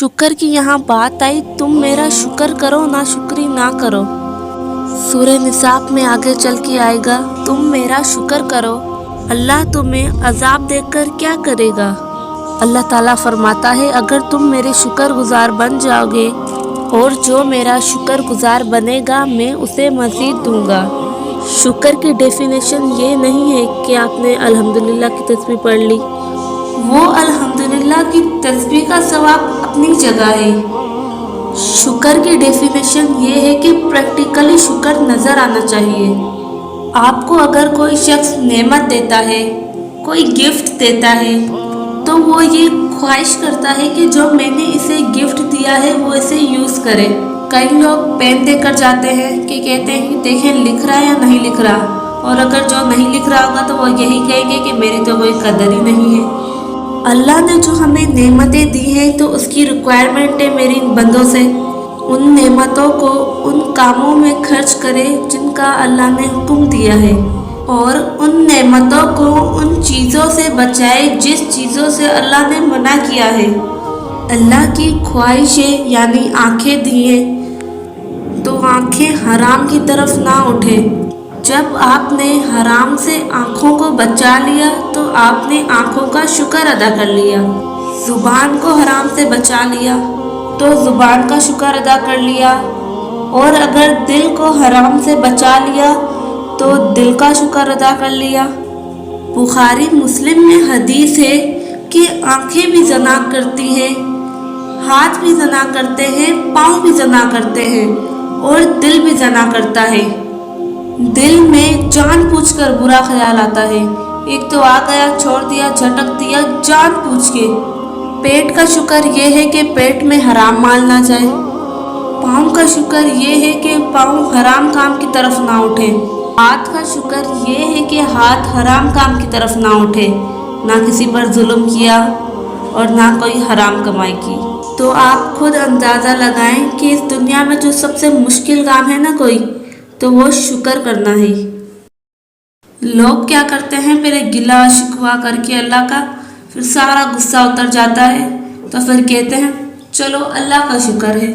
शुक्र की यहाँ बात आई, तुम मेरा शुक्र करो ना शुक्री ना करो। सूरह निसाब में आगे चल के आएगा, तुम मेरा शुक्र करो, अल्लाह तुम्हें अजाब देकर क्या करेगा। अल्लाह ताला फरमाता है, अगर तुम मेरे शुक्र गुजार बन जाओगे और जो मेरा शुक्र गुजार बनेगा मैं उसे मज़ीद दूंगा। शुक्र की डेफिनेशन ये नहीं है कि आपने अल्हम्दुलिल्लाह की तस्बीह पढ़ ली, वो अल्हम्दुलिल्लाह की तस्बीह का सवाब अपनी जगह है। शुक्र की डेफिनेशन ये है कि प्रैक्टिकली शुक्र नज़र आना चाहिए। आपको अगर कोई शख्स नेमत देता है, कोई गिफ्ट देता है, तो वो ये ख्वाहिश करता है कि जो मैंने इसे गिफ्ट दिया है वो इसे यूज़ करे। कई लोग पेन देकर जाते हैं कि कहते हैं देखें लिख रहा है या नहीं लिख रहा, और अगर जो नहीं लिख रहा होगा तो वो यही कहेंगे कि मेरी तो कोई कदर ही नहीं है। अल्लाह ने जो हमें नेमतें दी हैं तो उसकी रिक्वायरमेंट है मेरी बंदों से, उन नेमतों को उन कामों में खर्च करें जिनका अल्लाह ने हुक्म दिया है, और उन नेमतों को उन चीज़ों से बचाए जिस चीज़ों से अल्लाह ने मना किया है। अल्लाह की ख्वाहिशें यानी आँखें दी हैं तो आँखें हराम की तरफ ना उठे। जब आपने हराम से आँखों को बचा लिया तो आपने आँखों का शुक्र अदा कर लिया। ज़ुबान को हराम से बचा लिया तो ज़ुबान का शुक्र अदा कर लिया, और अगर दिल को हराम से बचा लिया तो दिल का शुक्र अदा कर लिया। बुखारी मुस्लिम में हदीस है कि आँखें भी ज़ना करती हैं, हाथ भी ज़ना करते हैं, पाँव भी ज़ना करते हैं, और दिल भी ज़ना करता है। दिल में जानबूझकर बुरा ख्याल आता है, एक तो आ गया छोड़ दिया झटक दिया जानबूझ के। पेट का शुक्र ये है कि पेट में हराम माल ना जाए। पाँव का शुक्र ये है कि पाँव हराम काम की तरफ ना उठे। हाथ का शुक्र ये है कि हाथ हराम काम की तरफ ना उठे, ना किसी पर जुल्म किया और ना कोई हराम कमाई की। तो आप खुद अंदाज़ा लगाएं कि इस दुनिया में जो सबसे मुश्किल काम है ना कोई, तो वो शुक्र करना है। लोग क्या करते हैं, पहले गिला शिकवा करके अल्लाह का, फिर सारा गुस्सा उतर जाता है तो फिर कहते हैं चलो अल्लाह का शुक्र है।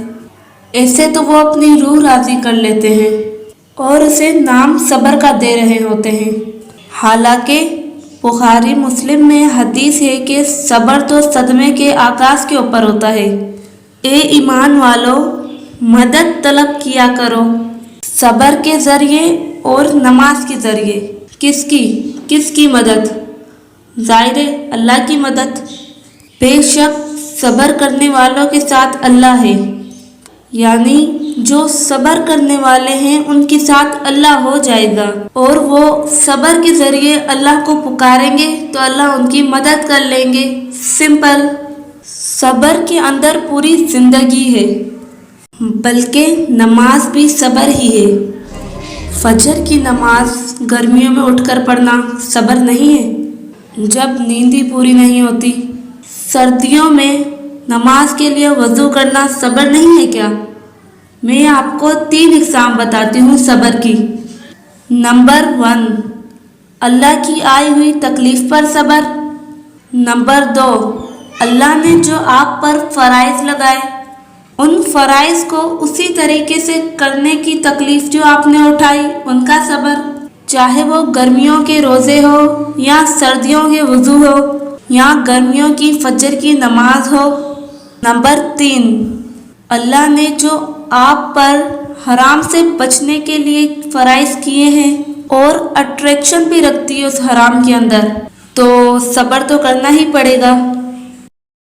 ऐसे तो वो अपनी रूह राज़ी कर लेते हैं और उसे नाम सब्र का दे रहे होते हैं। हालांकि बुखारी मुस्लिम में हदीस है कि सब्र तो सदमे के आगाज के ऊपर होता है। ए ईमान वालों, मदद तलब किया करो सब्र के ज़रिए और नमाज के ज़रिए। किसकी मदद? ज़ाहिर है अल्लाह की मदद। बेशक सब्र करने वालों के साथ अल्लाह है, यानी जो सब्र करने वाले हैं उनके साथ अल्लाह हो जाएगा, और वो सब्र के ज़रिए अल्लाह को पुकारेंगे तो अल्लाह उनकी मदद कर लेंगे। सिंपल। सब्र के अंदर पूरी ज़िंदगी है, बल्कि नमाज भी सब्र ही है। फजर की नमाज गर्मियों में उठकर पढ़ना सब्र नहीं है, जब नींद ही पूरी नहीं होती। सर्दियों में नमाज के लिए वज़ू करना सब्र नहीं है क्या? मैं आपको 3 इक़साम बताती हूँ सब्र की। नंबर 1, अल्लाह की आई हुई तकलीफ़ पर सब्र। नंबर 2, अल्लाह ने जो आप पर फ़राइज़ लगाए उन फ़राइज़ को उसी तरीके से करने की तकलीफ़ जो आपने उठाई उनका सब्र, चाहे वो गर्मियों के रोज़े हो या सर्दियों के वज़ू हो या गर्मियों की फजर की नमाज हो। नंबर 3, अल्लाह ने जो आप पर हराम से बचने के लिए फ़राइज़ किए हैं और अट्रैक्शन भी रखती है उस हराम के अंदर, तो सब्र तो करना ही पड़ेगा।